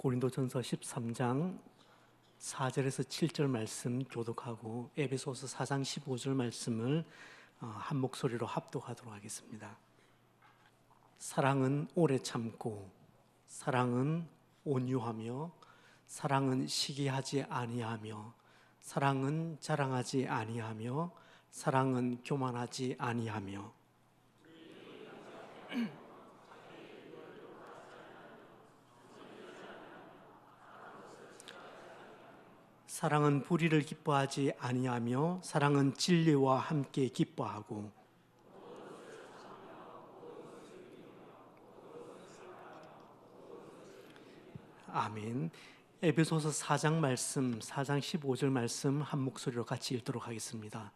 고린도전서 13장 4절에서 7절 말씀 교독하고 에베소서 4장 15절 말씀을 한 목소리로 합독하도록 하겠습니다. 사랑은 오래 참고, 사랑은 온유하며, 사랑은 시기하지 아니하며, 사랑은 자랑하지 아니하며, 사랑은 교만하지 아니하며. 사랑은 불의를 기뻐하지 아니하며, 사랑은 진리와 함께 기뻐하고. 아멘. 에베소서 4장 말씀, 4장 15절 말씀 한 목소리로 같이 읽도록 하겠습니다.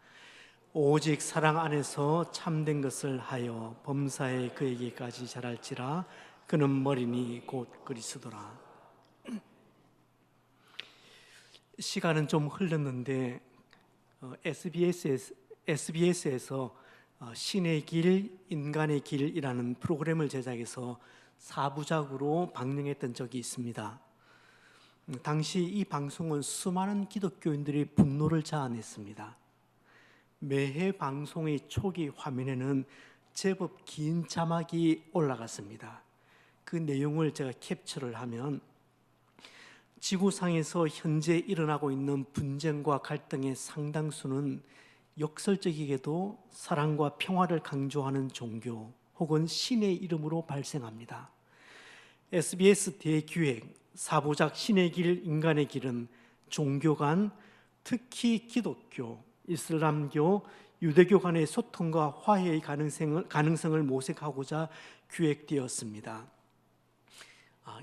오직 사랑 안에서 참된 것을 하여 범사에 그에게까지 자랄지라. 그는 머리니 곧 그리스도라. 시간은 좀 흘렀는데 SBS에서 신의 길, 인간의 길이라는 프로그램을 제작해서 4부작으로 방영했던 적이 있습니다. 당시 이 방송은 수많은 기독교인들이 분노를 자아냈습니다. 매해 방송의 초기 화면에는 제법 긴 자막이 올라갔습니다. 그 내용을 제가 캡처를 하면 지구상에서 현재 일어나고 있는 분쟁과 갈등의 상당수는 역설적이게도 사랑과 평화를 강조하는 종교 혹은 신의 이름으로 발생합니다. SBS 대기획 4부작 신의 길, 인간의 길은 종교 간, 특히 기독교, 이슬람교, 유대교 간의 소통과 화해의 가능성을 모색하고자 기획되었습니다.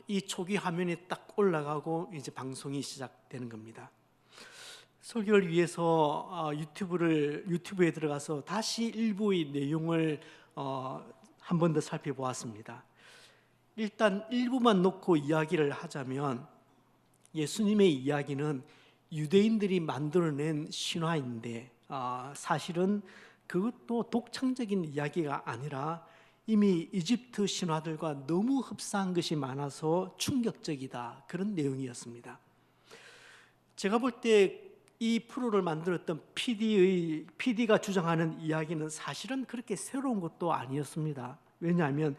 이 초기 화면에 딱 올라가고 이제 방송이 시작되는 겁니다. 설교를 위해서 유튜브에 들어가서 다시 일부의 내용을 한 번 더 살펴보았습니다. 일단 일부만 놓고 이야기를 하자면, 예수님의 이야기는 유대인들이 만들어낸 신화인데 사실은 그것도 독창적인 이야기가 아니라 이미 이집트 신화들과 너무 흡사한 것이 많아서 충격적이다, 그런 내용이었습니다. 제가 볼 때 이 프로를 만들었던 PD가 주장하는 이야기는 사실은 그렇게 새로운 것도 아니었습니다. 왜냐하면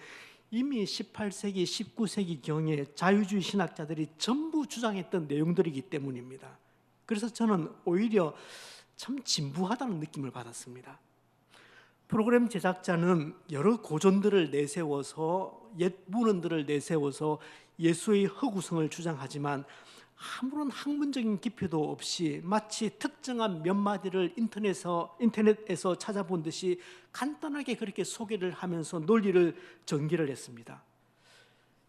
이미 18세기, 19세기경에 자유주의 신학자들이 전부 주장했던 내용들이기 때문입니다. 그래서 저는 오히려 참 진부하다는 느낌을 받았습니다. 프로그램 제작자는 여러 고전들을 내세워서, 옛 문헌들을 내세워서 예수의 허구성을 주장하지만 아무런 학문적인 깊이도 없이 마치 특정한 몇 마디를 인터넷에서 찾아본 듯이 간단하게 그렇게 소개를 하면서 논리를 전개를 했습니다.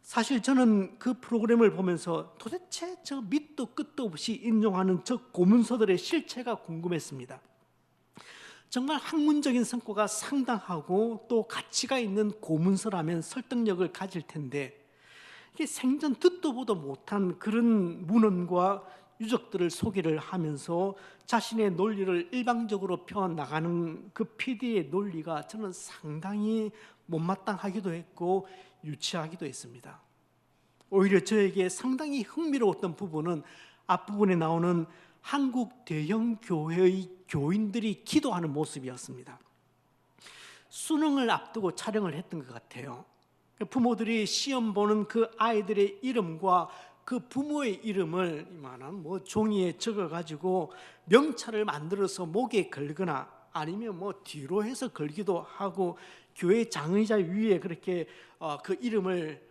사실 저는 그 프로그램을 보면서 도대체 저 밑도 끝도 없이 인용하는 저 고문서들의 실체가 궁금했습니다. 정말 학문적인 성과가 상당하고 또 가치가 있는 고문서라면 설득력을 가질 텐데, 이게 생전 듣도 보도 못한 그런 문헌과 유적들을 소개를 하면서 자신의 논리를 일방적으로 펴나가는 그 PD의 논리가 저는 상당히 못마땅하기도 했고 유치하기도 했습니다. 오히려 저에게 상당히 흥미로웠던 부분은 앞부분에 나오는 한국 대형 교회의 교인들이 기도하는 모습이었습니다. 수능을 앞두고 촬영을 했던 것 같아요. 부모들이 시험 보는 그 아이들의 이름과 그 부모의 이름을 이만한 종이에 적어가지고 명찰을 만들어서 목에 걸거나 아니면 뒤로 해서 걸기도 하고, 교회 장의자 위에 그렇게 그 이름을,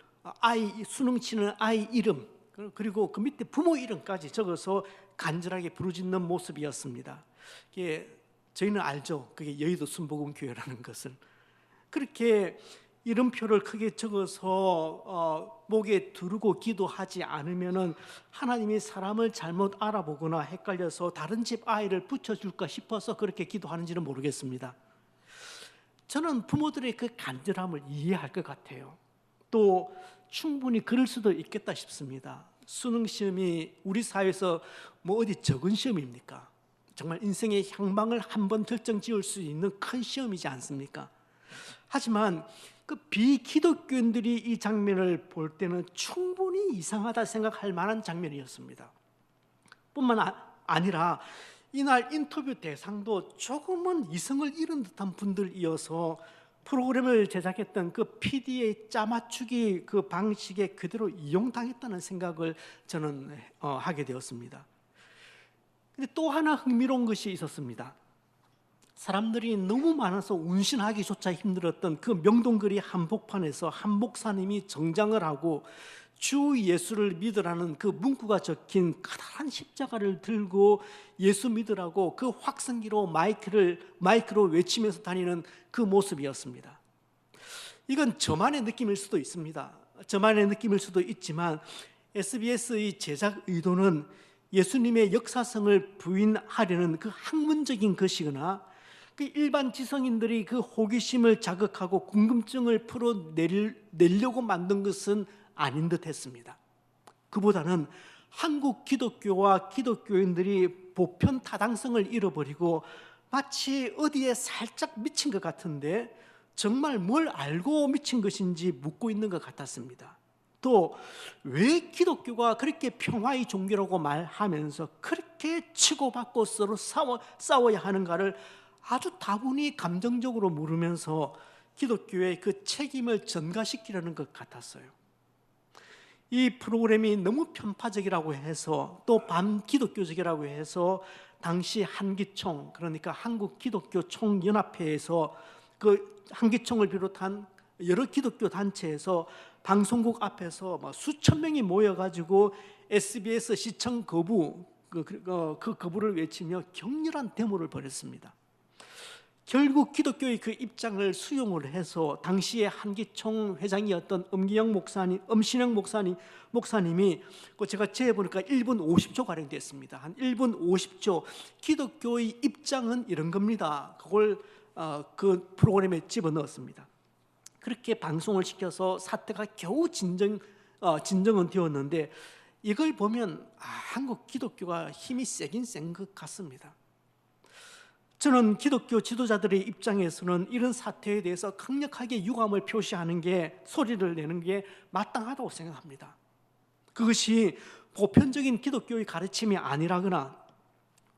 수능 치는 아이 이름 그리고 그 밑에 부모 이름까지 적어서 간절하게 부르짖는 모습이었습니다. 저희는 알죠, 그게 여의도 순복음교회라는 것을. 그렇게 이름표를 크게 적어서 목에 두르고 기도하지 않으면은 하나님이 사람을 잘못 알아보거나 헷갈려서 다른 집 아이를 붙여줄까 싶어서 그렇게 기도하는지는 모르겠습니다. 저는 부모들의 그 간절함을 이해할 것 같아요. 또 충분히 그럴 수도 있겠다 싶습니다. 수능 시험이 우리 사회에서 어디 적은 시험입니까? 정말 인생의 향방을 한번 결정지을 수 있는 큰 시험이지 않습니까? 하지만 그 비기독교인들이 이 장면을 볼 때는 충분히 이상하다 생각할 만한 장면이었습니다. 뿐만 아니라 이날 인터뷰 대상도 조금은 이성을 잃은 듯한 분들이어서 프로그램을 제작했던 그 PD의 짜맞추기 그 방식에 그대로 이용당했다는 생각을 저는 하게 되었습니다. 근데 또 하나 흥미로운 것이 있었습니다. 사람들이 너무 많아서 운신하기조차 힘들었던 그 명동거리 한복판에서 한 목사님이 정장을 하고 주 예수를 믿으라는 그 문구가 적힌 커다란 십자가를 들고 예수 믿으라고 그 확성기로 마이크로 외치면서 다니는 그 모습이었습니다. 이건 저만의 느낌일 수도 있습니다. 저만의 느낌일 수도 있지만 SBS의 제작 의도는 예수님의 역사성을 부인하려는 그 학문적인 것이거나 그 일반 지성인들이 그 호기심을 자극하고 궁금증을 풀어내려고 만든 것은 아닌 듯 했습니다. 그보다는 한국 기독교와 기독교인들이 보편 타당성을 잃어버리고 마치 어디에 살짝 미친 것 같은데 정말 뭘 알고 미친 것인지 묻고 있는 것 같았습니다. 또 왜 기독교가 그렇게 평화의 종교라고 말하면서 그렇게 치고받고 서로 싸워야 하는가를 아주 다분히 감정적으로 물으면서 기독교의 그 책임을 전가시키려는 것 같았어요. 이 프로그램이 너무 편파적이라고 해서 또 반기독교적이라고 해서 당시 한기총, 그러니까 한국기독교총연합회에서 그 한기총을 비롯한 여러 기독교 단체에서 방송국 앞에서 수천 명이 모여가지고 SBS 시청 거부 그 거부를 외치며 격렬한 데모를 벌였습니다. 결국 기독교의 그 입장을 수용을 해서 당시에 한기총 회장이었던 엄신영 목사님이 제가 재보니까 1분 50초 가량 됐습니다. 한 1분 50초 기독교의 입장은 이런 겁니다. 그걸 그 프로그램에 집어넣었습니다. 그렇게 방송을 시켜서 사태가 겨우 진정은 되었는데 이걸 보면 한국 기독교가 힘이 세긴 센 것 같습니다. 저는 기독교 지도자들의 입장에서는 이런 사태에 대해서 강력하게 유감을 표시하는 게, 소리를 내는 게 마땅하다고 생각합니다. 그것이 보편적인 기독교의 가르침이 아니라거나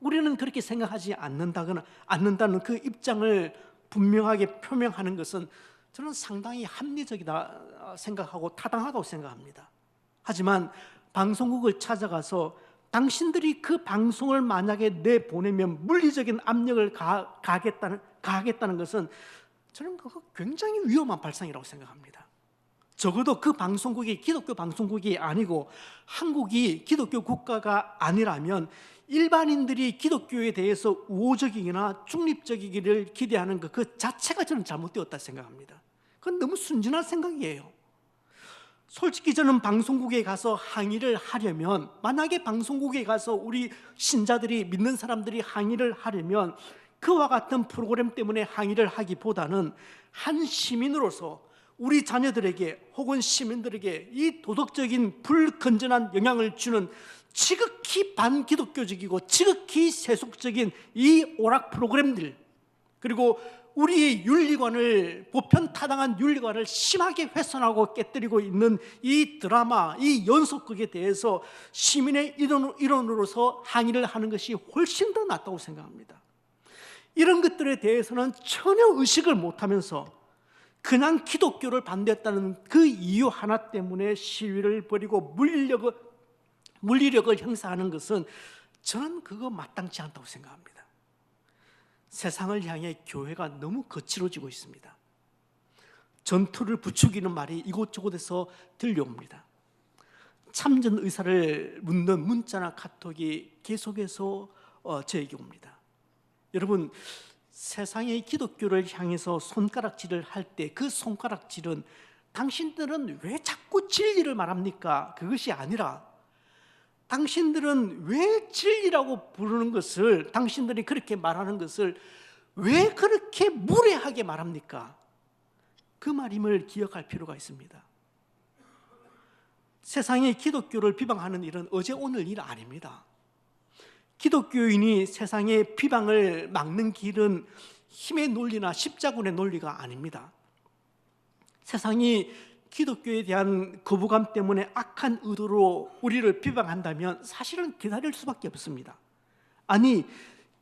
우리는 그렇게 생각하지 않는다는 그 입장을 분명하게 표명하는 것은 저는 상당히 합리적이다 생각하고 타당하다고 생각합니다. 하지만 방송국을 찾아가서 당신들이 그 방송을 만약에 내보내면 물리적인 압력을 가하겠다는 것은 저는 그거 굉장히 위험한 발상이라고 생각합니다. 적어도 그 방송국이 기독교 방송국이 아니고 한국이 기독교 국가가 아니라면 일반인들이 기독교에 대해서 우호적이거나 중립적이기를 기대하는 그 자체가 저는 잘못되었다 생각합니다. 그건 너무 순진한 생각이에요. 솔직히 저는 방송국에 가서 항의를 하려면, 만약에 방송국에 가서 우리 신자들이, 믿는 사람들이 항의를 하려면 그와 같은 프로그램 때문에 항의를 하기보다는 한 시민으로서 우리 자녀들에게 혹은 시민들에게 이 도덕적인 불건전한 영향을 주는 지극히 반기독교적이고 지극히 세속적인 이 오락 프로그램들, 그리고 우리의 윤리관을, 보편 타당한 윤리관을 심하게 훼손하고 깨뜨리고 있는 이 드라마, 이 연속극에 대해서 시민의 일원으로서 항의를 하는 것이 훨씬 더 낫다고 생각합니다. 이런 것들에 대해서는 전혀 의식을 못하면서 그냥 기독교를 반대했다는 그 이유 하나 때문에 시위를 벌이고 물리력을 행사하는 것은 저는 그거 마땅치 않다고 생각합니다. 세상을 향해 교회가 너무 거칠어지고 있습니다. 전투를 부추기는 말이 이곳저곳에서 들려옵니다. 참전 의사를 묻는 문자나 카톡이 계속해서 저에게 옵니다. 여러분, 세상의 기독교를 향해서 손가락질을 할 때 그 손가락질은 당신들은 왜 자꾸 진리를 말합니까? 그것이 아니라 당신들은 왜 진리라고 부르는 것을, 당신들이 그렇게 말하는 것을 왜 그렇게 무례하게 말합니까? 그 말임을 기억할 필요가 있습니다. 세상의 기독교를 비방하는 일은 어제 오늘 일 아닙니다. 기독교인이 세상의 비방을 막는 길은 힘의 논리나 십자군의 논리가 아닙니다. 세상이 기독교에 대한 거부감 때문에 악한 의도로 우리를 비방한다면 사실은 기다릴 수밖에 없습니다. 아니,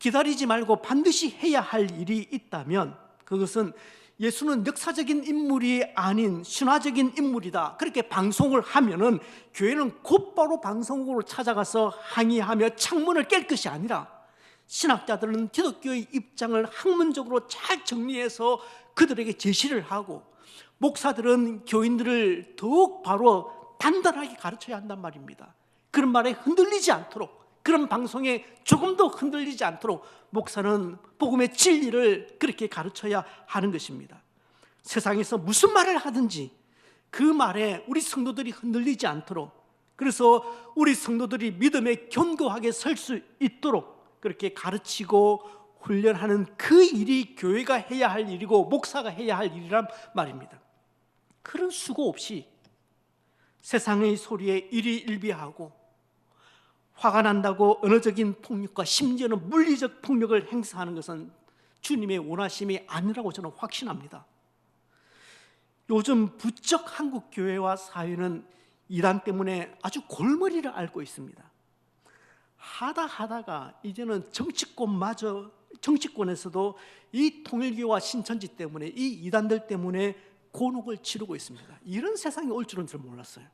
기다리지 말고 반드시 해야 할 일이 있다면 그것은 예수는 역사적인 인물이 아닌 신화적인 인물이다, 그렇게 방송을 하면은 교회는 곧바로 방송국으로 찾아가서 항의하며 창문을 깰 것이 아니라 신학자들은 기독교의 입장을 학문적으로 잘 정리해서 그들에게 제시를 하고, 목사들은 교인들을 더욱 바로 단단하게 가르쳐야 한단 말입니다. 그런 말에 흔들리지 않도록, 그런 방송에 조금도 흔들리지 않도록 목사는 복음의 진리를 그렇게 가르쳐야 하는 것입니다. 세상에서 무슨 말을 하든지 그 말에 우리 성도들이 흔들리지 않도록, 그래서 우리 성도들이 믿음에 견고하게 설 수 있도록 그렇게 가르치고 훈련하는 그 일이 교회가 해야 할 일이고 목사가 해야 할 일이란 말입니다. 그런 수고 없이 세상의 소리에 일희일비하고 화가 난다고 언어적인 폭력과 심지어는 물리적 폭력을 행사하는 것은 주님의 원하심이 아니라고 저는 확신합니다. 요즘 부쩍 한국 교회와 사회는 이단 때문에 아주 골머리를 앓고 있습니다. 하다가 이제는 정치권에서도 이 통일교와 신천지 때문에, 이 이단들 때문에 곤혹을 치르고 있습니다. 이런 세상이 올 줄은 잘 몰랐어요.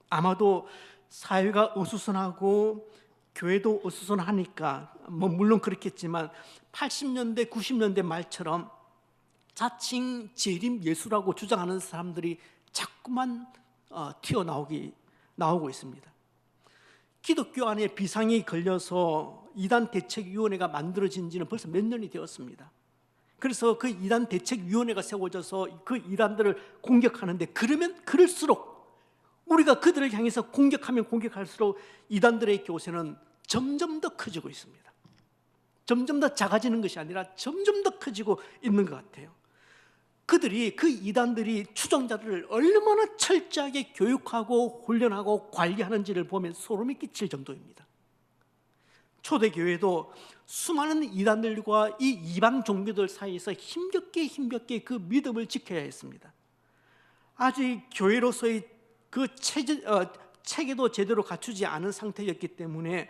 아마도 사회가 어수선하고 교회도 어수선하니까 물론 그렇겠지만 80년대 90년대 말처럼 자칭 재림 예수라고 주장하는 사람들이 자꾸만 나오고 있습니다. 기독교 안에 비상이 걸려서 이단 대책위원회가 만들어진 지는 벌써 몇 년이 되었습니다. 그래서 그 이단 대책위원회가 세워져서 그 이단들을 공격하는데, 그러면 그럴수록 우리가 그들을 향해서 공격하면 공격할수록 이단들의 교세는 점점 더 커지고 있습니다. 점점 더 작아지는 것이 아니라 점점 더 커지고 있는 것 같아요. 그 이단들이 추종자들을 얼마나 철저하게 교육하고 훈련하고 관리하는지를 보면 소름이 끼칠 정도입니다. 초대교회도 수많은 이단들과 이 이방 종교들 사이에서 힘겹게 그 믿음을 지켜야 했습니다. 아직 교회로서의 그 체계도 제대로 갖추지 않은 상태였기 때문에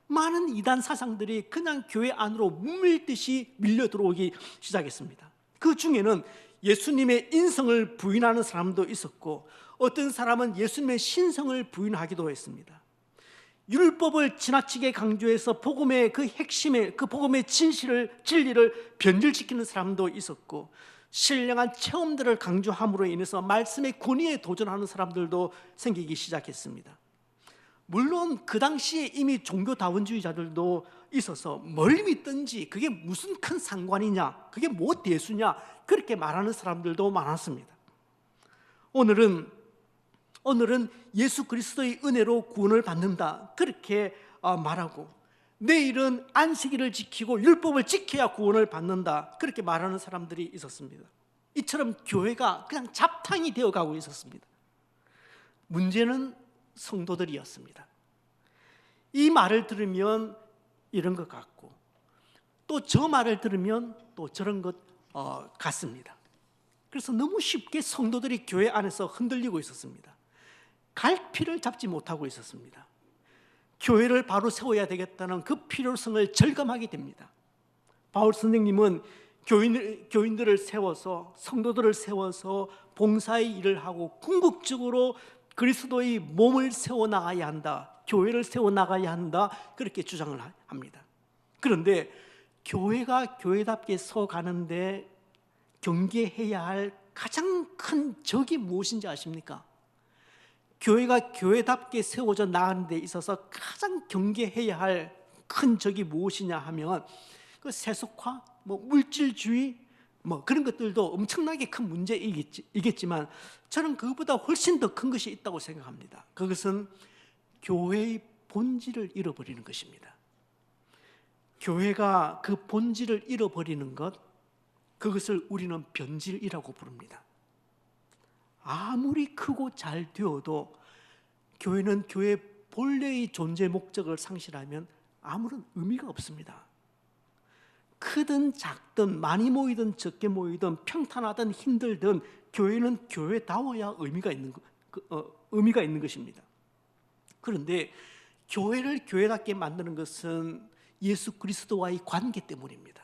많은 이단 사상들이 그냥 교회 안으로 물밀듯이 밀려 들어오기 시작했습니다. 그 중에는 예수님의 인성을 부인하는 사람도 있었고, 어떤 사람은 예수님의 신성을 부인하기도 했습니다. 율법을 지나치게 강조해서 복음의 그 핵심의, 그 복음의 진리를 변질시키는 사람도 있었고, 신령한 체험들을 강조함으로 인해서 말씀의 권위에 도전하는 사람들도 생기기 시작했습니다. 물론 그 당시에 이미 종교다원주의자들도 있어서 뭘 믿든지 그게 무슨 큰 상관이냐, 그게 뭐 대수냐, 그렇게 말하는 사람들도 많았습니다. 오늘은 예수 그리스도의 은혜로 구원을 받는다, 그렇게 말하고, 내일은 안식일을 지키고 율법을 지켜야 구원을 받는다, 그렇게 말하는 사람들이 있었습니다. 이처럼 교회가 그냥 잡탕이 되어가고 있었습니다. 문제는 성도들이었습니다. 이 말을 들으면 이런 것 같고, 또 저 말을 들으면 또 저런 것 같습니다. 그래서 너무 쉽게 성도들이 교회 안에서 흔들리고 있었습니다. 갈피를 잡지 못하고 있었습니다. 교회를 바로 세워야 되겠다는 그 필요성을 절감하게 됩니다. 바울 선생님은 교인들을 세워서, 성도들을 세워서 봉사의 일을 하고 궁극적으로 그리스도의 몸을 세워나가야 한다, 교회를 세워나가야 한다, 그렇게 주장을 합니다. 그런데 교회가 교회답게 서가는데 경계해야 할 가장 큰 적이 무엇인지 아십니까? 교회가 교회답게 세워져 나가는 데 있어서 가장 경계해야 할 큰 적이 무엇이냐 하면, 그 세속화, 물질주의, 그런 것들도 엄청나게 큰 문제이겠지만 저는 그것보다 훨씬 더 큰 것이 있다고 생각합니다. 그것은 교회의 본질을 잃어버리는 것입니다. 교회가 그 본질을 잃어버리는 것, 그것을 우리는 변질이라고 부릅니다. 아무리 크고 잘 되어도 교회는 교회의 본래의 존재 목적을 상실하면 아무런 의미가 없습니다. 크든 작든 많이 모이든 적게 모이든 평탄하든 힘들든 교회는 교회다워야 의미가 있는 것입니다. 그런데 교회를 교회답게 만드는 것은 예수 그리스도와의 관계 때문입니다.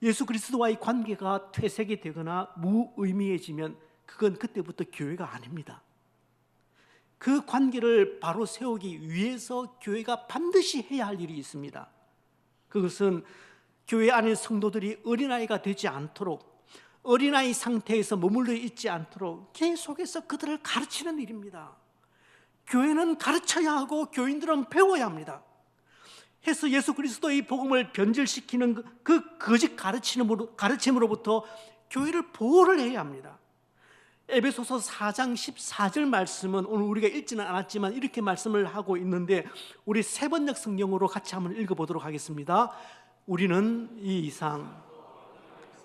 예수 그리스도와의 관계가 퇴색이 되거나 무의미해지면 그건 그때부터 교회가 아닙니다. 그 관계를 바로 세우기 위해서 교회가 반드시 해야 할 일이 있습니다. 그것은 교회 안의 성도들이 어린아이가 되지 않도록, 어린아이 상태에서 머물러 있지 않도록 계속해서 그들을 가르치는 일입니다. 교회는 가르쳐야 하고 교인들은 배워야 합니다. 해서 예수 그리스도의 복음을 변질시키는 그 거짓 가르침으로부터 교회를 보호를 해야 합니다. 에베소서 4장 14절 말씀은 오늘 우리가 읽지는 않았지만 이렇게 말씀을 하고 있는데, 우리 세번역 성경으로 같이 한번 읽어보도록 하겠습니다. 우리는 이 이상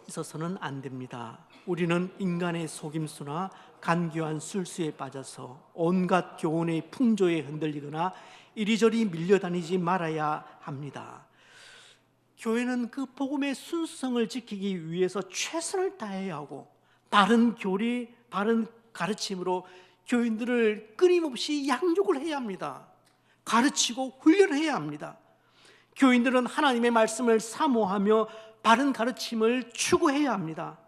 있어서는 안 됩니다. 우리는 인간의 속임수나 간교한 술수에 빠져서 온갖 교훈의 풍조에 흔들리거나 이리저리 밀려다니지 말아야 합니다. 교회는 그 복음의 순수성을 지키기 위해서 최선을 다해야 하고, 바른 교리, 바른 가르침으로 교인들을 끊임없이 양육을 해야 합니다. 가르치고 훈련해야 합니다. 교인들은 하나님의 말씀을 사모하며 바른 가르침을 추구해야 합니다.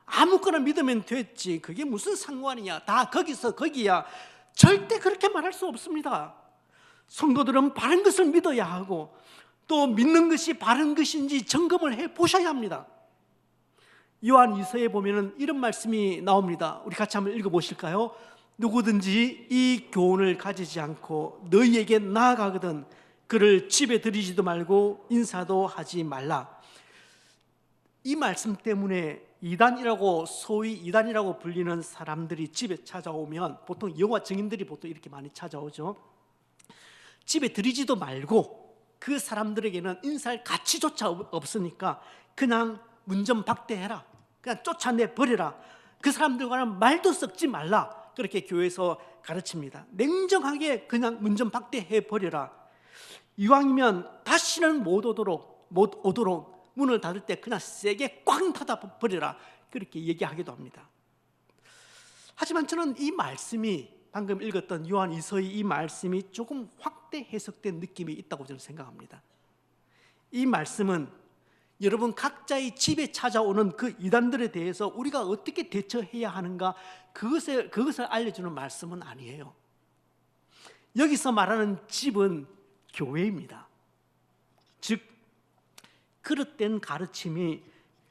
아무거나 믿으면 됐지, 그게 무슨 상관이냐, 다 거기서 거기야, 절대 그렇게 말할 수 없습니다. 성도들은 바른 것을 믿어야 하고, 또 믿는 것이 바른 것인지 점검을 해 보셔야 합니다. 요한 2서에 보면은 이런 말씀이 나옵니다. 우리 같이 한번 읽어보실까요? 누구든지 이 교훈을 가지지 않고 너희에게 나아가거든 그를 집에 들이지도 말고 인사도 하지 말라. 이 말씀 때문에 소위 이단이라고 불리는 사람들이 집에 찾아오면, 보통 여호와 증인들이 보통 이렇게 많이 찾아오죠. 집에 들이지도 말고 그 사람들에게는 인사할 가치조차 없으니까 그냥 문전박대해라, 그냥 쫓아내 버려라, 그 사람들과는 말도 섞지 말라, 그렇게 교회에서 가르칩니다. 냉정하게 그냥 문전박대해 버려라. 이왕이면 다시는 못 오도록 문을 닫을 때 그냥 세게 꽝 닫아 버려라, 그렇게 얘기하기도 합니다. 하지만 저는 이 말씀이, 방금 읽었던 요한 2서의 이 말씀이 조금 확대 해석된 느낌이 있다고 저는 생각합니다. 이 말씀은 여러분 각자의 집에 찾아오는 그 이단들에 대해서 우리가 어떻게 대처해야 하는가, 그것을 알려주는 말씀은 아니에요. 여기서 말하는 집은 교회입니다. 즉 그릇된 가르침이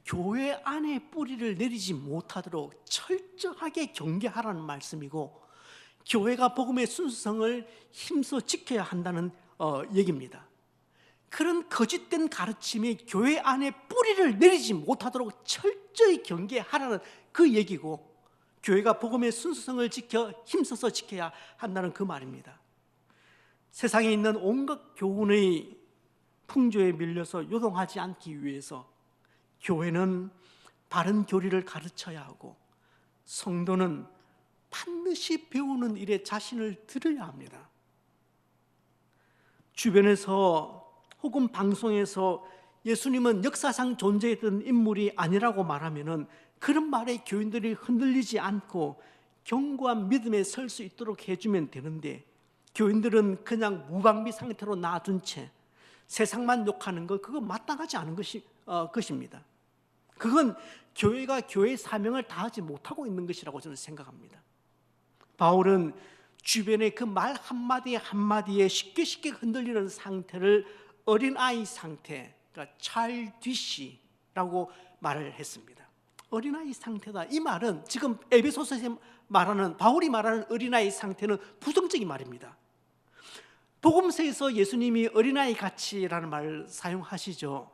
교회 안에 뿌리를 내리지 못하도록 철저하게 경계하라는 말씀이고, 교회가 복음의 순수성을 힘써 지켜야 한다는 얘기입니다. 그런 거짓된 가르침이 교회 안에 뿌리를 내리지 못하도록 철저히 경계하라는 그 얘기고, 교회가 복음의 순수성을 힘써서 지켜야 한다는 그 말입니다. 세상에 있는 온갖 교훈의 풍조에 밀려서 요동하지 않기 위해서 교회는 바른 교리를 가르쳐야 하고, 성도는 반드시 배우는 일에 자신을 들여야 합니다. 주변에서 혹은 방송에서 예수님은 역사상 존재했던 인물이 아니라고 말하면은 그런 말에 교인들이 흔들리지 않고 견고한 믿음에 설 수 있도록 해주면 되는데, 교인들은 그냥 무방비 상태로 놔둔 채 세상만 욕하는 거, 그거 마땅하지 않은 것입니다. 그건 교회가 교회의 사명을 다하지 못하고 있는 것이라고 저는 생각합니다. 바울은 주변의 그 말 한마디 한마디에 쉽게 흔들리는 상태를 어린아이 상태, 그러니까 childish라고 말을 했습니다. 어린아이 상태다. 이 말은 지금 에베소서에 말하는, 바울이 말하는 어린아이 상태는 부정적인 말입니다. 복음서에서 예수님이 어린아이 같이라는 말을 사용하시죠.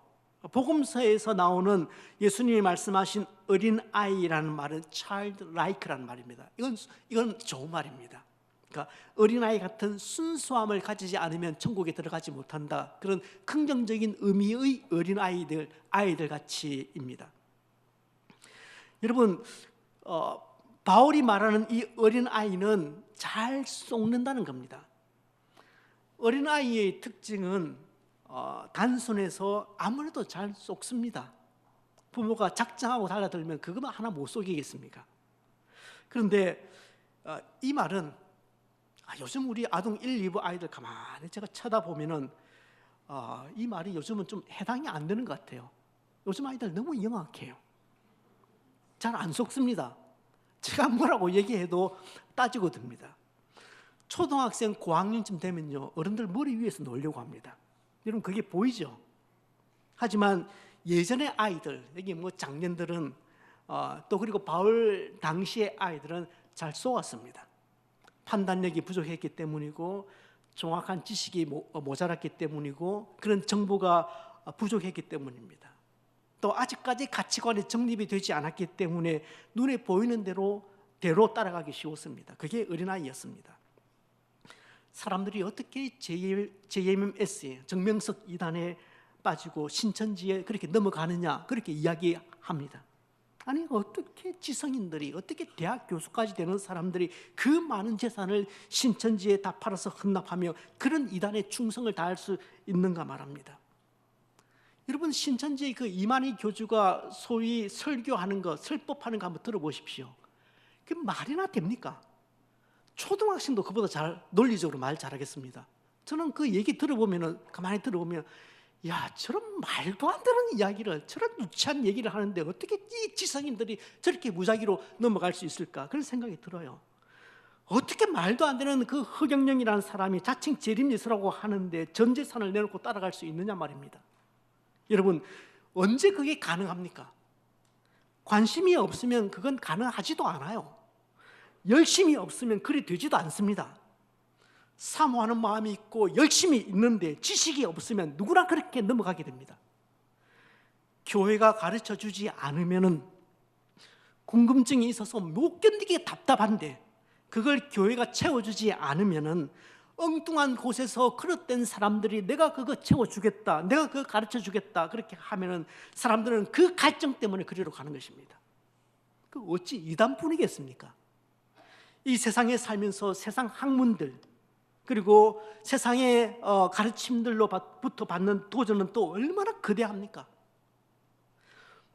복음서에서 나오는 예수님이 말씀하신 어린아이라는 말은 childlike라는 말입니다. 이건 좋은 말입니다. 그러니까 어린아이 같은 순수함을 가지지 않으면 천국에 들어가지 못한다, 그런 긍정적인 의미의 아이들 같이입니다. 여러분, 바울이 말하는 이 어린아이는 잘 쏙는다는 겁니다. 어린아이의 특징은 단순해서 아무래도 잘 쏙습니다. 부모가 작정하고 달라들면 그것만 하나 못 속이겠습니까? 그런데 이 말은 요즘 우리 아동 1, 2부 아이들 가만히 제가 쳐다보면은 이 말이 요즘은 좀 해당이 안 되는 것 같아요. 요즘 아이들 너무 영악해요. 잘 안 속습니다. 제가 뭐라고 얘기해도 따지고 듭니다. 초등학생 고학년쯤 되면요, 어른들 머리 위에서 놀려고 합니다. 여러분 그게 보이죠? 하지만 예전의 아이들, 여기 뭐 장년들은 또 그리고 바울 당시의 아이들은 잘 속았습니다. 판단력이 부족했기 때문이고 정확한 지식이 모자랐기 때문이고 그런 정보가 부족했기 때문입니다. 또 아직까지 가치관이 정립이 되지 않았기 때문에 눈에 보이는 대로 따라가기 쉬웠습니다. 그게 어린아이였습니다. 사람들이 어떻게 JMS에 정명석 이단에 빠지고 신천지에 그렇게 넘어가느냐 그렇게 이야기합니다. 아니 어떻게 지성인들이, 어떻게 대학 교수까지 되는 사람들이 그 많은 재산을 신천지에 다 팔아서 헌납하며 그런 이단에 충성을 다할 수 있는가 말합니다. 여러분 신천지의 그 이만희 교주가 소위 설교하는 거, 설법하는 거 한번 들어보십시오. 그게 말이나 됩니까? 초등학생도 그보다 잘 논리적으로 말 잘하겠습니다. 저는 그 얘기 들어보면, 가만히 들어보면 야, 저런 말도 안 되는 이야기를, 저런 유치한 얘기를 하는데 어떻게 이 지성인들이 저렇게 무작위로 넘어갈 수 있을까? 그런 생각이 들어요. 어떻게 말도 안 되는 그 허경영이라는 사람이 자칭 재림예수라고 하는데 전 재산을 내놓고 따라갈 수 있느냐 말입니다. 여러분 언제 그게 가능합니까? 관심이 없으면 그건 가능하지도 않아요. 열심이 없으면 그리 되지도 않습니다. 사모하는 마음이 있고 열심히 있는데 지식이 없으면 누구나 그렇게 넘어가게 됩니다. 교회가 가르쳐주지 않으면 궁금증이 있어서 못 견디게 답답한데 그걸 교회가 채워주지 않으면 엉뚱한 곳에서 그릇된 사람들이 내가 그거 채워주겠다, 내가 그거 가르쳐주겠다 그렇게 하면 사람들은 그 갈증 때문에 그리로 가는 것입니다. 그 어찌 이단뿐이겠습니까? 이 세상에 살면서 세상 학문들 그리고 세상의 가르침들로부터 받는 도전은 또 얼마나 거대합니까?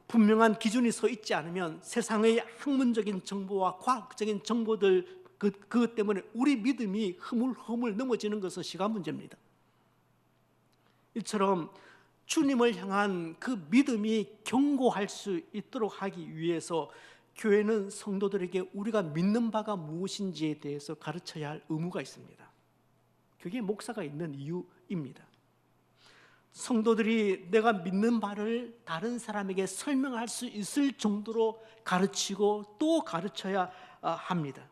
분명한 기준이 서 있지 않으면 세상의 학문적인 정보와 과학적인 정보들 그것 때문에 우리 믿음이 흐물흐물 넘어지는 것은 시간 문제입니다. 이처럼 주님을 향한 그 믿음이 견고할 수 있도록 하기 위해서 교회는 성도들에게 우리가 믿는 바가 무엇인지에 대해서 가르쳐야 할 의무가 있습니다. 그게 목사가 있는 이유입니다. 성도들이 내가 믿는 바를 다른 사람에게 설명할 수 있을 정도로 가르치고 또 가르쳐야 합니다.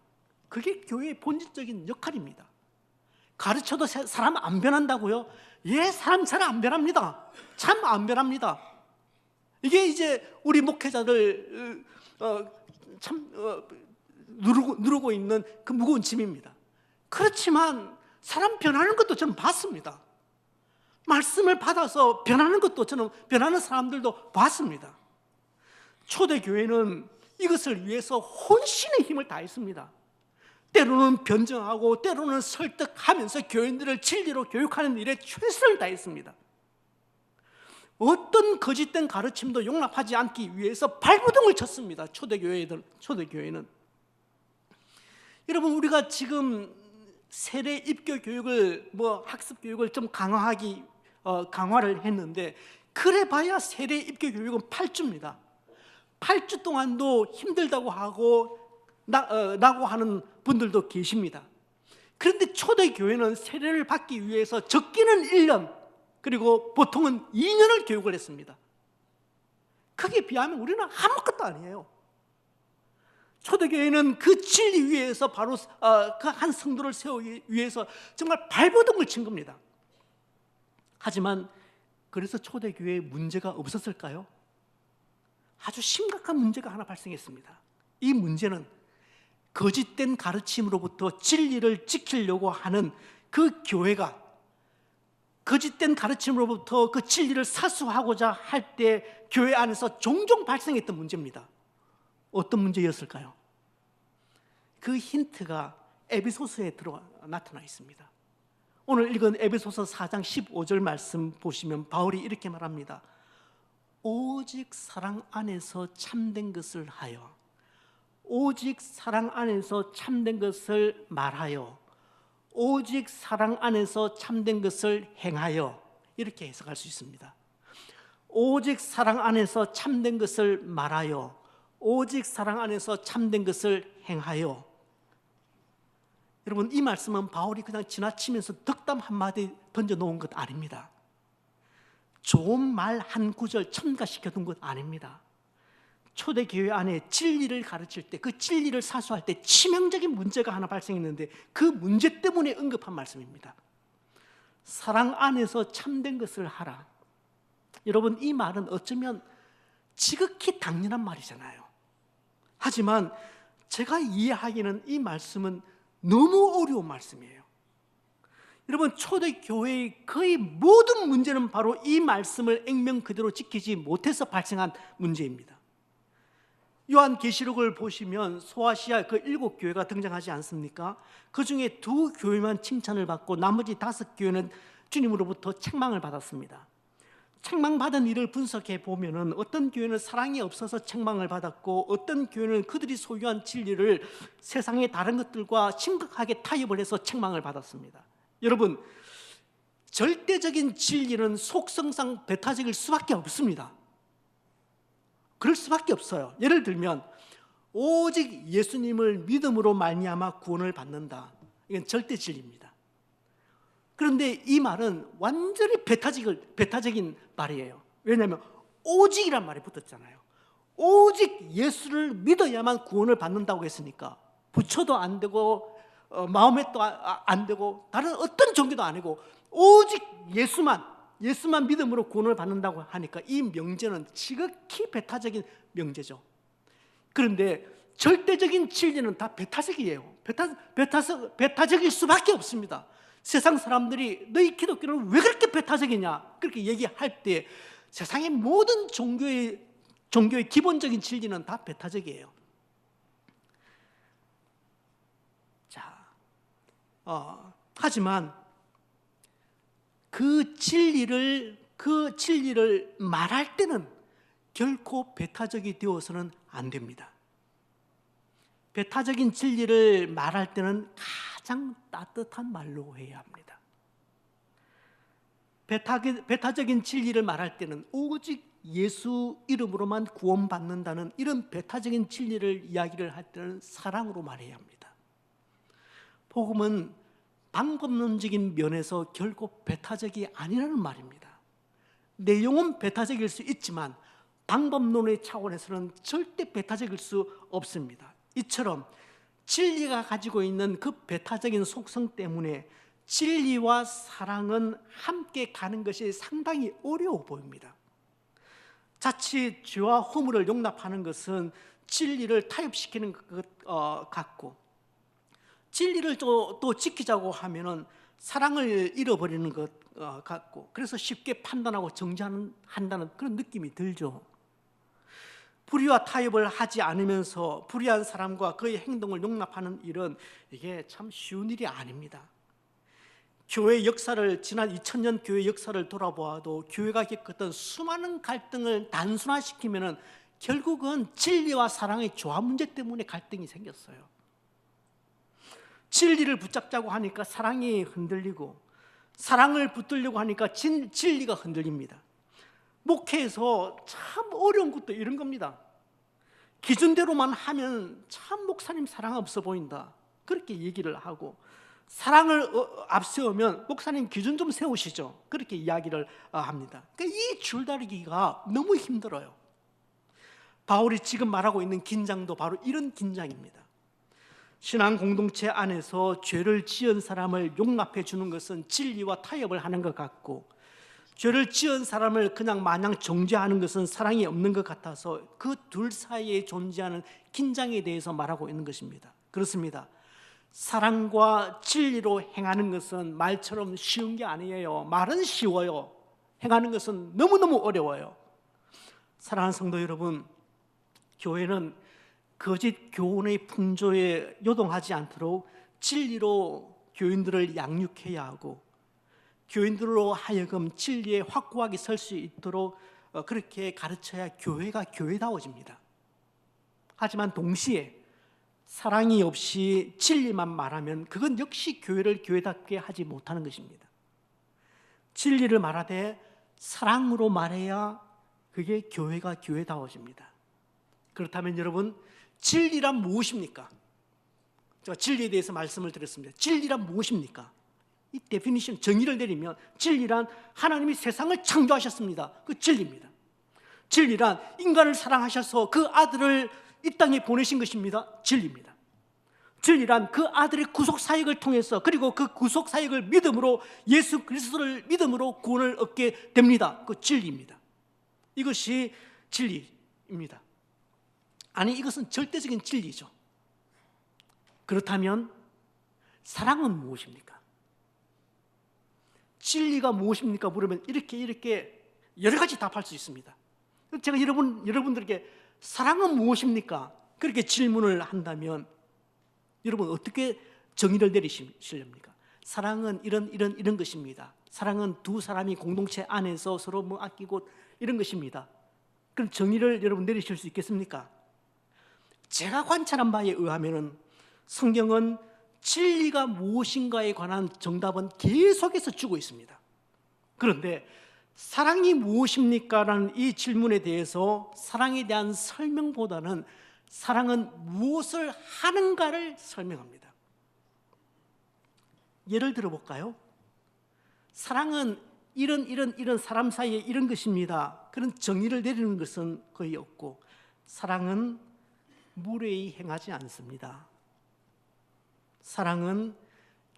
그게 교회의 본질적인 역할입니다. 가르쳐도 사람 안 변한다고요? 예, 사람 잘 안 변합니다. 참 안 변합니다. 이게 이제 우리 목회자들 누르고 있는 그 무거운 짐입니다. 그렇지만 사람 변하는 것도 저는 봤습니다. 말씀을 받아서 변하는 것도 저는 변하는 사람들도 봤습니다. 초대교회는 이것을 위해서 혼신의 힘을 다했습니다. 때로는 변정하고 때로는 설득하면서 교인들을 진리로 교육하는 일에 최선을 다했습니다. 어떤 거짓된 가르침도 용납하지 않기 위해서 발버둥을 쳤습니다. 초대교회는. 여러분 우리가 지금 세례 입교 교육을 학습 교육을 좀 강화를 했는데 그래봐야 세례 입교 교육은 8주입니다. 8주 동안도 힘들다고 하고 라고 하는 분들도 계십니다. 그런데 초대교회는 세례를 받기 위해서 적게는 1년 그리고 보통은 2년을 교육을 했습니다. 그게 비하면 우리는 아무것도 아니에요. 초대교회는 그 진리 위에서 바로 그 한 성도를 세우기 위해서 정말 발버둥을 친 겁니다. 하지만 그래서 초대교회에 문제가 없었을까요? 아주 심각한 문제가 하나 발생했습니다. 이 문제는 거짓된 가르침으로부터 진리를 지키려고 하는 그 교회가 거짓된 가르침으로부터 그 진리를 사수하고자 할 때 교회 안에서 종종 발생했던 문제입니다. 어떤 문제였을까요? 그 힌트가 에베소서에 나타나 있습니다. 오늘 읽은 에베소서 4장 15절 말씀 보시면 바울이 이렇게 말합니다. 오직 사랑 안에서 참된 것을 하여, 오직 사랑 안에서 참된 것을 말하여, 오직 사랑 안에서 참된 것을 행하여, 이렇게 해석할 수 있습니다. 오직 사랑 안에서 참된 것을 말하여, 오직 사랑 안에서 참된 것을 행하여. 여러분, 이 말씀은 바울이 그냥 지나치면서 덕담 한마디 던져놓은 것 아닙니다. 좋은 말 한 구절 첨가시켜둔 것 아닙니다. 초대교회 안에 진리를 가르칠 때, 그 진리를 사수할 때 치명적인 문제가 하나 발생했는데 그 문제 때문에 언급한 말씀입니다. 사랑 안에서 참된 것을 하라. 여러분, 이 말은 어쩌면 지극히 당연한 말이잖아요. 하지만 제가 이해하기에는 이 말씀은 너무 어려운 말씀이에요. 여러분, 초대교회의 거의 모든 문제는 바로 이 말씀을 액면 그대로 지키지 못해서 발생한 문제입니다. 요한계시록을 보시면 소아시아 그 7교회가 등장하지 않습니까? 그 중에 2교회만 칭찬을 받고 나머지 5교회는 주님으로부터 책망을 받았습니다. 책망받은 일을 분석해 보면은 어떤 교회는 사랑이 없어서 책망을 받았고, 어떤 교회는 그들이 소유한 진리를 세상의 다른 것들과 심각하게 타협을 해서 책망을 받았습니다. 여러분, 절대적인 진리는 속성상 배타적일 수밖에 없습니다. 그럴 수밖에 없어요. 예를 들면 오직 예수님을 믿음으로 말미암아 구원을 받는다. 이건 절대 진리입니다. 그런데 이 말은 완전히 배타적인 말이에요. 왜냐하면 오직이란 말이 붙었잖아요. 오직 예수를 믿어야만 구원을 받는다고 했으니까 부처도 안 되고 마음에 또 안 되고 다른 어떤 종교도 아니고 오직 예수만 믿음으로 구원을 받는다고 하니까 이 명제는 지극히 배타적인 명제죠. 그런데 절대적인 진리는 다 배타적이에요. 배타적일 수밖에 없습니다. 세상 사람들이 너희 기독교는 왜 그렇게 배타적이냐 그렇게 얘기할 때 세상의 모든 종교의 기본적인 진리는 다 배타적이에요. 자, 하지만 그 진리를 말할 때는 결코 배타적이 되어서는 안 됩니다. 배타적인 진리를 말할 때는 가장 따뜻한 말로 해야 합니다. 배타적인 진리를 말할 때는 오직 예수 이름으로만 구원받는다는 이런 배타적인 진리를 이야기를 할 때는 사랑으로 말해야 합니다. 복음은 방법론적인 면에서 결국 배타적이 아니라는 말입니다. 내용은 배타적일 수 있지만 방법론의 차원에서는 절대 배타적일 수 없습니다. 이처럼 진리가 가지고 있는 그 배타적인 속성 때문에 진리와 사랑은 함께 가는 것이 상당히 어려워 보입니다. 자칫 죄와 허물을 용납하는 것은 진리를 타협시키는 것 같고, 진리를 또 지키자고 하면은 사랑을 잃어버리는 것 같고, 그래서 쉽게 판단하고 정죄한다는 그런 느낌이 들죠. 불의와 타협을 하지 않으면서 불의한 사람과 그의 행동을 용납하는 일은 이게 참 쉬운 일이 아닙니다. 교회 역사를, 지난 2000년 교회 역사를 돌아보아도 교회가 겪었던 수많은 갈등을 단순화시키면은 결국은 진리와 사랑의 조화 문제 때문에 갈등이 생겼어요. 진리를 붙잡자고 하니까 사랑이 흔들리고, 사랑을 붙들려고 하니까 진리가 흔들립니다. 목회에서 참 어려운 것도 이런 겁니다. 기준대로만 하면 참 목사님 사랑 없어 보인다, 그렇게 얘기를 하고, 사랑을 앞세우면 목사님 기준 좀 세우시죠, 그렇게 이야기를 합니다. 그러니까 이 줄다리기가 너무 힘들어요. 바울이 지금 말하고 있는 긴장도 바로 이런 긴장입니다. 신앙 공동체 안에서 죄를 지은 사람을 용납해 주는 것은 진리와 타협을 하는 것 같고, 죄를 지은 사람을 그냥 마냥 정죄하는 것은 사랑이 없는 것 같아서 그 둘 사이에 존재하는 긴장에 대해서 말하고 있는 것입니다. 그렇습니다. 사랑과 진리로 행하는 것은 말처럼 쉬운 게 아니에요. 말은 쉬워요. 행하는 것은 너무너무 어려워요. 사랑하는 성도 여러분, 교회는 거짓 교훈의 풍조에 요동하지 않도록 진리로 교인들을 양육해야 하고, 교인들로 하여금 진리에 확고하게 설 수 있도록 그렇게 가르쳐야 교회가 교회다워집니다. 하지만 동시에 사랑이 없이 진리만 말하면 그건 역시 교회를 교회답게 하지 못하는 것입니다. 진리를 말하되 사랑으로 말해야 그게 교회가 교회다워집니다. 그렇다면 여러분, 진리란 무엇입니까? 제가 진리에 대해서 말씀을 드렸습니다. 진리란 무엇입니까? 이 데피니션, 정의를 내리면 진리란 하나님이 세상을 창조하셨습니다. 그 진리입니다. 진리란 인간을 사랑하셔서 그 아들을 이 땅에 보내신 것입니다. 진리입니다. 진리란 그 아들의 구속사역을 통해서, 그리고 그 구속사역을 믿음으로, 예수 그리스도를 믿음으로 구원을 얻게 됩니다. 그 진리입니다. 이것이 진리입니다. 아니, 이것은 절대적인 진리죠. 그렇다면 사랑은 무엇입니까? 진리가 무엇입니까? 물으면 이렇게 여러 가지 답할 수 있습니다. 제가 여러분들에게 사랑은 무엇입니까? 그렇게 질문을 한다면 여러분 어떻게 정의를 내리시렵니까? 사랑은 이런 것입니다. 사랑은 두 사람이 공동체 안에서 서로 아끼고 이런 것입니다. 그럼 정의를 여러분 내리실 수 있겠습니까? 제가 관찰한 바에 의하면 성경은 진리가 무엇인가에 관한 정답은 계속해서 주고 있습니다. 그런데 사랑이 무엇입니까? 라는 이 질문에 대해서 사랑에 대한 설명보다는 사랑은 무엇을 하는가를 설명합니다. 예를 들어볼까요? 사랑은 이런 사람 사이에 이런 것입니다. 그런 정의를 내리는 것은 거의 없고, 사랑은 무례히 행하지 않습니다. 사랑은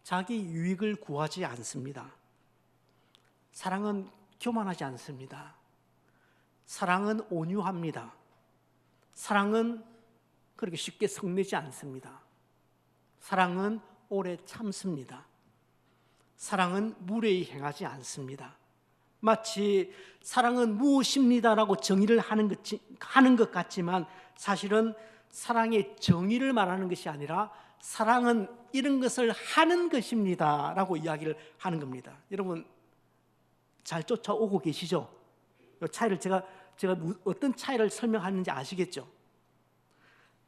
자기 유익을 구하지 않습니다. 사랑은 교만하지 않습니다. 사랑은 온유합니다. 사랑은 그렇게 쉽게 성내지 않습니다. 사랑은 오래 참습니다. 사랑은 무례히 행하지 않습니다. 마치 사랑은 무엇입니다라고 정의를 하는 것 같지만 사실은 사랑의 정의를 말하는 것이 아니라 사랑은 이런 것을 하는 것입니다라고 이야기를 하는 겁니다. 여러분 잘 쫓아오고 계시죠? 이 차이를 제가 어떤 차이를 설명하는지 아시겠죠?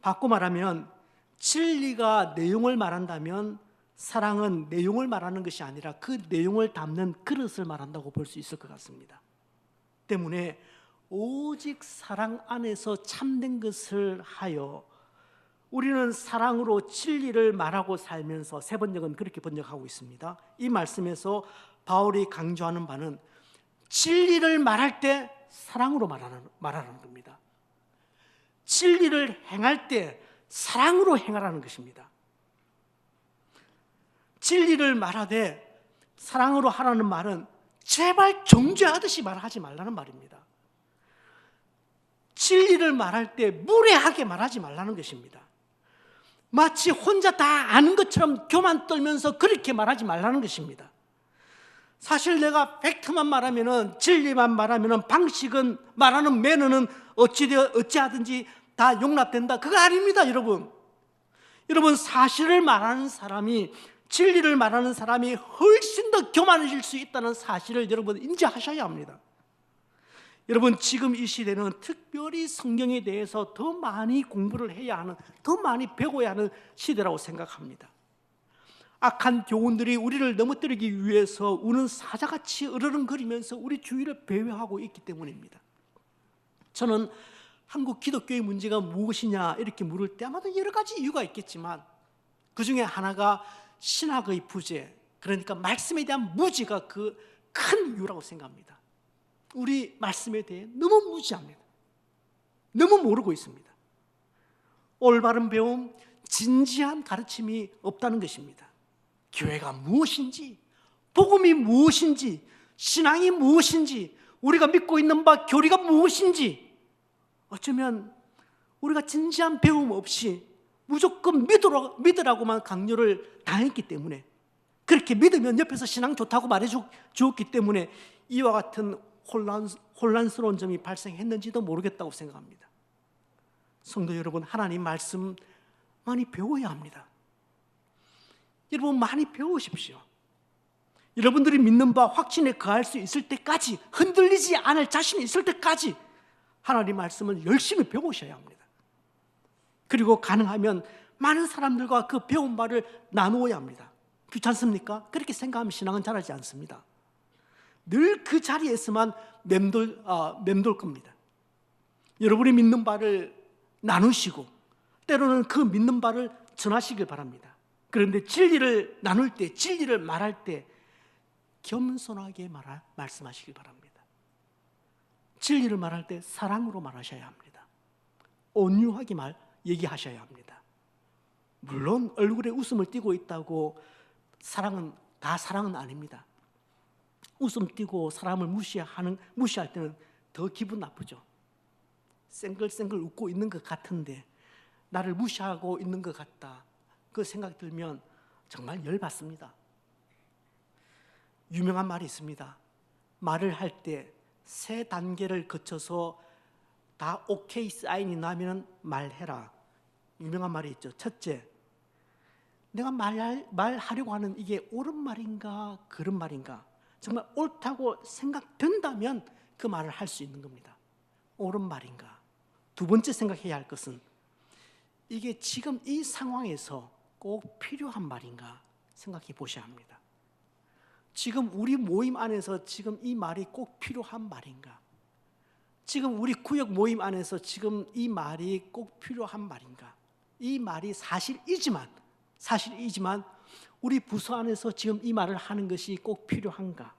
바꿔 말하면 진리가 내용을 말한다면 사랑은 내용을 말하는 것이 아니라 그 내용을 담는 그릇을 말한다고 볼 수 있을 것 같습니다. 때문에 오직 사랑 안에서 참된 것을 하여 우리는 사랑으로 진리를 말하고 살면서, 세 번역은 그렇게 번역하고 있습니다. 이 말씀에서 바울이 강조하는 바는 진리를 말할 때 사랑으로 말하는 겁니다. 진리를 행할 때 사랑으로 행하라는 것입니다. 진리를 말하되 사랑으로 하라는 말은 제발 정죄하듯이 말하지 말라는 말입니다. 진리를 말할 때 무례하게 말하지 말라는 것입니다. 마치 혼자 다 아는 것처럼 교만 떨면서 그렇게 말하지 말라는 것입니다. 사실 내가 팩트만 말하면은, 진리만 말하면은, 방식은, 말하는 매너는 어찌하든지 다 용납된다. 그거 아닙니다, 여러분. 여러분, 사실을 말하는 사람이, 진리를 말하는 사람이 훨씬 더 교만해질 수 있다는 사실을 여러분 인지하셔야 합니다. 여러분, 지금 이 시대는 특별히 성경에 대해서 더 많이 공부를 해야 하는, 더 많이 배워야 하는 시대라고 생각합니다. 악한 교훈들이 우리를 넘어뜨리기 위해서 우는 사자같이 으르렁거리면서 우리 주위를 배회하고 있기 때문입니다. 저는 한국 기독교의 문제가 무엇이냐 이렇게 물을 때 아마도 여러 가지 이유가 있겠지만 그 중에 하나가 신학의 부재, 그러니까 말씀에 대한 무지가 그 큰 이유라고 생각합니다. 우리 말씀에 대해 너무 무지합니다. 너무 모르고 있습니다. 올바른 배움, 진지한 가르침이 없다는 것입니다. 교회가 무엇인지, 복음이 무엇인지, 신앙이 무엇인지, 우리가 믿고 있는 바 교리가 무엇인지, 어쩌면 우리가 진지한 배움 없이 무조건 믿으라고만 강요를 당했기 때문에, 그렇게 믿으면 옆에서 신앙 좋다고 말해 주었기 때문에 이와 같은 혼란스러운 점이 발생했는지도 모르겠다고 생각합니다. 성도 여러분, 하나님 말씀 많이 배워야 합니다. 여러분 많이 배우십시오. 여러분들이 믿는 바 확신에 거할 수 있을 때까지, 흔들리지 않을 자신이 있을 때까지 하나님 말씀을 열심히 배우셔야 합니다. 그리고 가능하면 많은 사람들과 그 배운 바를 나누어야 합니다. 귀찮습니까? 그렇게 생각하면 신앙은 자라지 않습니다. 늘 그 자리에서만 맴돌 겁니다. 여러분이 믿는 바를 나누시고 때로는 그 믿는 바를 전하시길 바랍니다. 그런데 진리를 나눌 때, 진리를 말할 때 겸손하게 말씀하시길 바랍니다. 진리를 말할 때 사랑으로 말하셔야 합니다. 온유하게 얘기하셔야 합니다. 물론 얼굴에 웃음을 띠고 있다고 다 사랑은 아닙니다. 웃음 띠고 사람을 무시할 때는 더 기분 나쁘죠. 쌩글쌩글 웃고 있는 것 같은데 나를 무시하고 있는 것 같다, 그 생각 들면 정말 열받습니다. 유명한 말이 있습니다. 말을 할 때 3단계를 거쳐서 다 오케이 사인이 나면 말해라. 유명한 말이 있죠. 첫째, 내가 말하려고 하는 이게 옳은 말인가 그른 말인가, 정말 옳다고 생각된다면 그 말을 할 수 있는 겁니다. 옳은 말인가. 두 번째 생각해야 할 것은 이게 지금 이 상황에서 꼭 필요한 말인가 생각해 보셔야 합니다. 지금 우리 모임 안에서 지금 이 말이 꼭 필요한 말인가? 지금 우리 구역 모임 안에서 지금 이 말이 꼭 필요한 말인가? 이 말이 사실이지만 우리 부서 안에서 지금 이 말을 하는 것이 꼭 필요한가?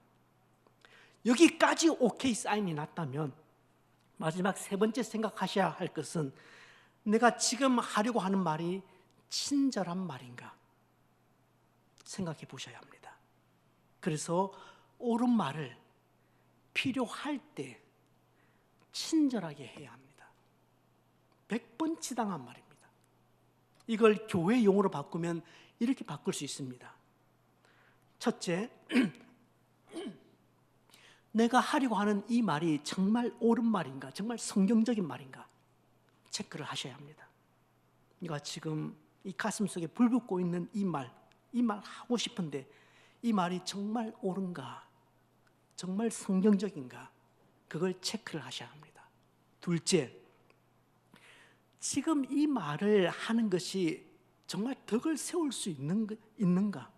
여기까지 오케이 사인이 났다면 마지막 3번째 생각하셔야 할 것은 내가 지금 하려고 하는 말이 친절한 말인가 생각해 보셔야 합니다. 그래서 옳은 말을 필요할 때 친절하게 해야 합니다. 100번 치당한 말입니다. 이걸 교회 용어로 바꾸면 이렇게 바꿀 수 있습니다. 첫째, 내가 하려고 하는 이 말이 정말 옳은 말인가, 정말 성경적인 말인가 체크를 하셔야 합니다. 내가 지금 이 가슴 속에 불붙고 있는 이 말 하고 싶은데 이 말이 정말 옳은가, 정말 성경적인가, 그걸 체크를 하셔야 합니다. 둘째, 지금 이 말을 하는 것이 정말 덕을 세울 수 있는가?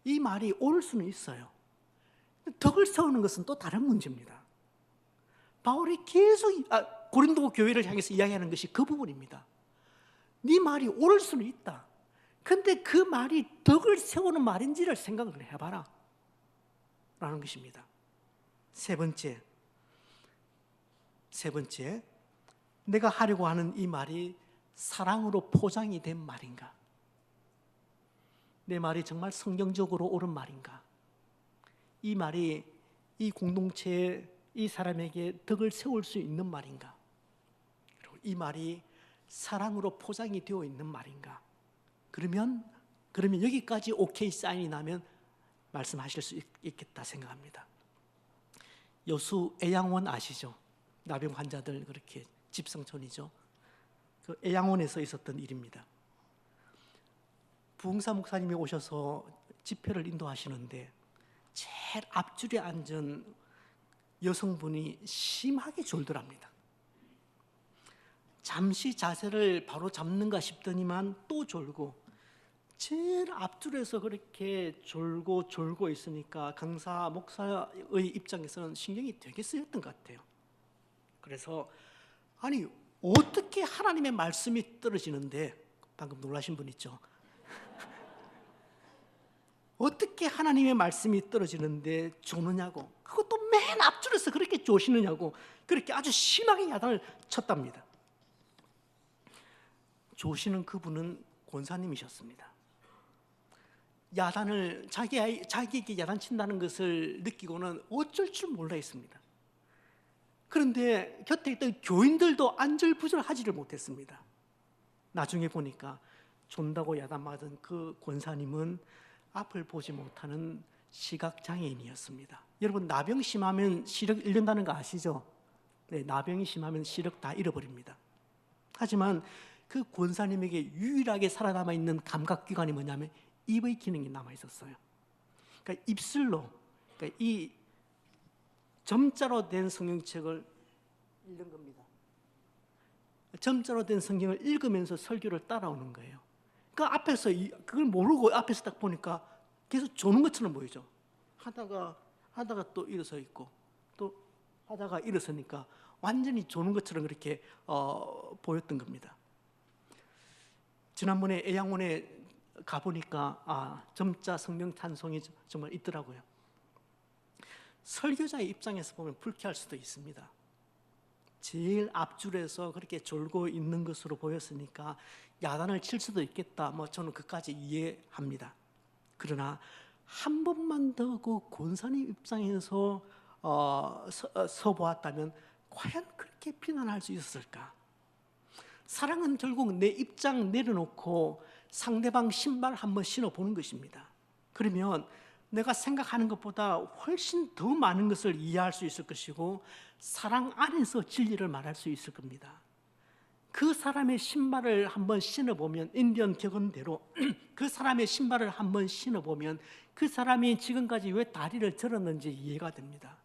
이 말이 옳을 수는 있어요. 덕을 세우는 것은 또 다른 문제입니다. 바울이 계속 고린도 교회를 향해서 이야기하는 것이 그 부분입니다. 네 말이 옳을 수는 있다. 근데 그 말이 덕을 세우는 말인지를 생각을 해봐라 라는 것입니다. 세 번째, 내가 하려고 하는 이 말이 사랑으로 포장이 된 말인가? 내 말이 정말 성경적으로 옳은 말인가? 이 말이 이 공동체에 이 사람에게 덕을 세울 수 있는 말인가? 그리고 이 말이 사랑으로 포장이 되어 있는 말인가? 그러면 여기까지 오케이 사인이 나면 말씀하실 수 있겠다 생각합니다. 여수 애양원 아시죠? 나병 환자들 그렇게 집성촌이죠. 그 애양원에서 있었던 일입니다. 부흥사 목사님이 오셔서 집회를 인도하시는데 제일 앞줄에 앉은 여성분이 심하게 졸더랍니다. 잠시 자세를 바로 잡는가 싶더니만 또 졸고, 제일 앞줄에서 그렇게 졸고 있으니까 강사 목사의 입장에서는 신경이 되게 쓰였던 것 같아요. 그래서 아니 어떻게 하나님의 말씀이 떨어지는데, 방금 놀라신 분 있죠? 어떻게 하나님의 말씀이 떨어지는데 조느냐고, 그것도 맨 앞줄에서 그렇게 조시느냐고, 그렇게 아주 심하게 야단을 쳤답니다. 조시는 그분은 권사님이셨습니다. 야단을 자기에게 야단친다는 것을 느끼고는 어쩔 줄 몰라 했습니다. 그런데 곁에 있던 교인들도 안절부절하지를 못했습니다. 나중에 보니까 존다고 야단맞은 그 권사님은 앞을 보지 못하는 시각장애인이었습니다. 여러분, 나병 심하면 시력 잃는다는 거 아시죠? 네, 나병이 심하면 시력 다 잃어버립니다. 하지만 그 권사님에게 유일하게 살아남아 있는 감각기관이 뭐냐면 입의 기능이 남아 있었어요. 그러니까 입술로, 그러니까 이 점자로 된 성경책을 읽는 겁니다. 점자로 된 성경을 읽으면서 설교를 따라오는 거예요. 그 앞에서 그걸 모르고 앞에서 딱 보니까 계속 조는 것처럼 보이죠. 하다가 또 일어서 있고 또 하다가 일어서니까 완전히 조는 것처럼 그렇게 보였던 겁니다. 지난번에 애양원에 가보니까 점자 성경 찬송이 정말 있더라고요. 설교자의 입장에서 보면 불쾌할 수도 있습니다. 제일 앞줄에서 그렇게 졸고 있는 것으로 보였으니까 야단을 칠 수도 있겠다. 저는 그까지 이해합니다. 그러나 한 번만 더 그 권사님 입장에서 서보았다면 과연 그렇게 비난할 수 있었을까? 사랑은 결국 내 입장 내려놓고 상대방 신발 한번 신어보는 것입니다. 그러면 내가 생각하는 것보다 훨씬 더 많은 것을 이해할 수 있을 것이고 사랑 안에서 진리를 말할 수 있을 겁니다. 그 사람의 신발을 한번 신어보면, 인디언 격언대로 그 사람의 신발을 한번 신어보면 그 사람이 지금까지 왜 다리를 절었는지 이해가 됩니다.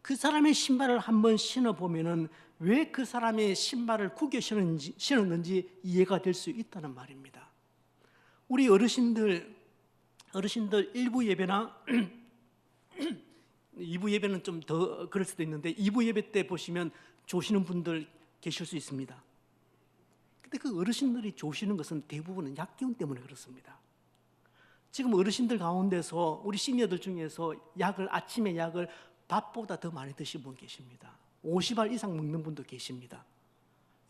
그 사람의 신발을 한번 신어보면 왜 그 사람의 신발을 구겨 신었는지 이해가 될 수 있다는 말입니다. 우리 어르신들 1부 예배나 2부 예배는 좀 더 그럴 수도 있는데 2부 예배 때 보시면 조시는 분들 계실 수 있습니다. 근데 그 어르신들이 조시는 것은 대부분은 약기운 때문에 그렇습니다. 지금 어르신들 가운데서 우리 시니어들 중에서 아침에 약을 밥보다 더 많이 드신 분 계십니다. 50알 이상 먹는 분도 계십니다.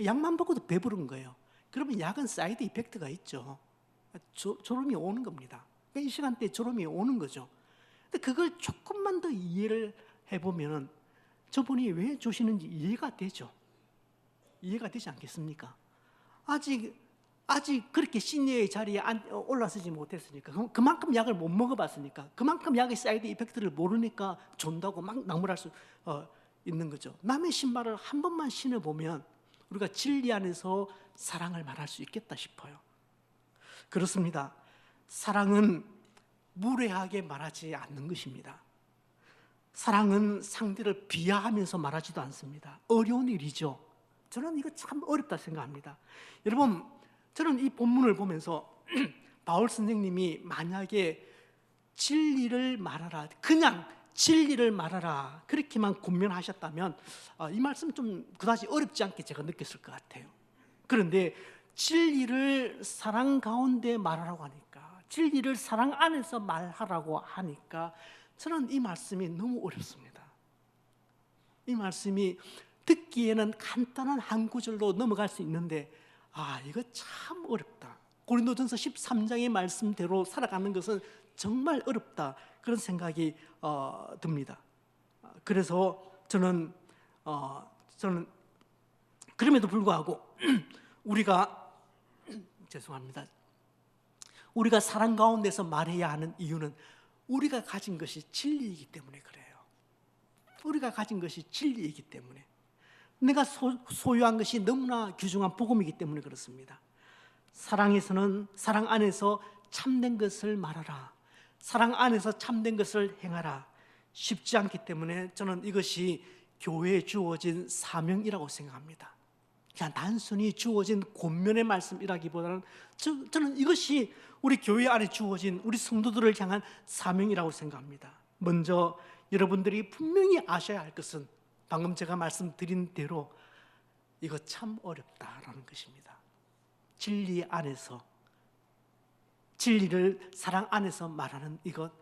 약만 먹어도 배부른 거예요. 그러면 약은 사이드 이펙트가 있죠. 졸음이 오는 겁니다. 이 시간대에 졸음이 오는 거죠. 근데 그걸 조금만 더 이해를 해보면 저분이 왜 조시는지 이해가 되죠. 이해가 되지 않겠습니까? 아직 그렇게 시니어의 자리에 올라서지 못했으니까, 그만큼 약을 못 먹어봤으니까, 그만큼 약의 사이드 이펙트를 모르니까 존다고 막 나무랄 수 있는 거죠. 남의 신발을 한 번만 신어보면 우리가 진리 안에서 사랑을 말할 수 있겠다 싶어요. 그렇습니다. 사랑은 무례하게 말하지 않는 것입니다. 사랑은 상대를 비하하면서 말하지도 않습니다. 어려운 일이죠. 저는 이거 참 어렵다 생각합니다. 여러분, 저는 이 본문을 보면서 바울 선생님이 만약에 진리를 말하라, 그냥 진리를 말하라 그렇게만 권면하셨다면 이 말씀 좀 그다지 어렵지 않게 제가 느꼈을 것 같아요. 그런데 진리를 사랑 가운데 말하라고 하니까, 진리를 사랑 안에서 말하라고 하니까 저는 이 말씀이 너무 어렵습니다. 이 말씀이 듣기에는 간단한 한 구절로 넘어갈 수 있는데 이거 참 어렵다. 고린도전서 13장의 말씀대로 살아가는 것은 정말 어렵다, 그런 생각이 듭니다. 그래서 저는 그럼에도 불구하고 우리가 사랑 가운데서 말해야 하는 이유는 우리가 가진 것이 진리이기 때문에 그래요. 우리가 가진 것이 진리이기 때문에, 내가 소유한 것이 너무나 귀중한 복음이기 때문에 그렇습니다. 사랑 안에서 참된 것을 말하라, 사랑 안에서 참된 것을 행하라. 쉽지 않기 때문에 저는 이것이 교회에 주어진 사명이라고 생각합니다. 그냥 단순히 주어진 권면의 말씀이라기보다는 저는 이것이 우리 교회 안에 주어진 우리 성도들을 향한 사명이라고 생각합니다. 먼저 여러분들이 분명히 아셔야 할 것은 방금 제가 말씀드린 대로 이거 참 어렵다라는 것입니다. 진리 안에서, 진리를 사랑 안에서 말하는 이것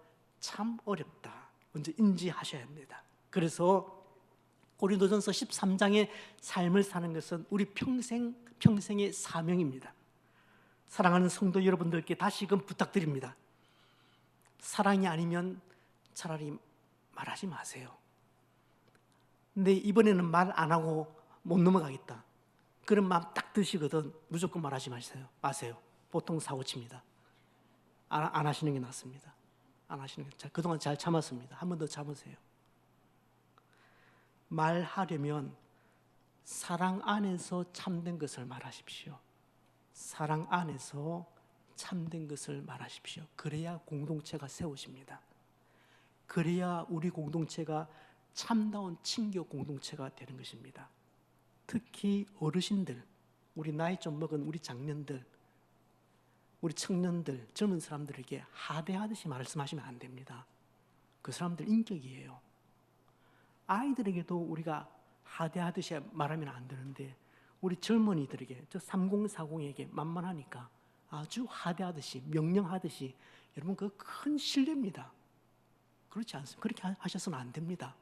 참 어렵다, 먼저 인지하셔야 합니다. 그래서 고린도전서 13장의 삶을 사는 것은 우리 평생의 사명입니다. 사랑하는 성도 여러분들께 다시금 부탁드립니다. 사랑이 아니면 차라리 말하지 마세요. 근데 이번에는 말 안 하고 못 넘어가겠다, 그런 마음 딱 드시거든 무조건 말하지 마세요. 보통 사고칩니다. 안 하시는 게 낫습니다. 안 하시는 게, 그동안 잘 참았습니다. 한 번 더 참으세요. 말하려면 사랑 안에서 참된 것을 말하십시오. 사랑 안에서 참된 것을 말하십시오. 그래야 공동체가 세워집니다. 그래야 우리 공동체가 참다운 친교 공동체가 되는 것입니다. 특히 어르신들, 우리 나이 좀 먹은 우리 장년들, 우리 청년들, 젊은 사람들에게 하대하듯이 말씀하시면 안 됩니다. 그 사람들 인격이에요. 아이들에게도 우리가 하대하듯이 말하면 안 되는데 우리 젊은이들에게, 저 3040에게 만만하니까 아주 하대하듯이, 명령하듯이, 여러분 그거 큰 신뢰입니다. 그렇지 않습니까? 그렇게 하셔서는 안 됩니다.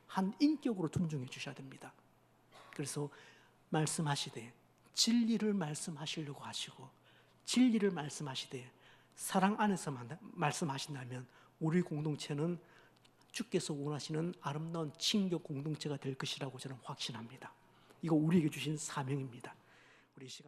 한 인격으로 존중해 주셔야 됩니다. 그래서 말씀하시되 진리를 말씀하시려고 하시고, 진리를 말씀하시되 사랑 안에서 말씀하신다면 우리 공동체는 주께서 원하시는 아름다운 친교 공동체가 될 것이라고 저는 확신합니다. 이거 우리에게 주신 사명입니다. 우리 시간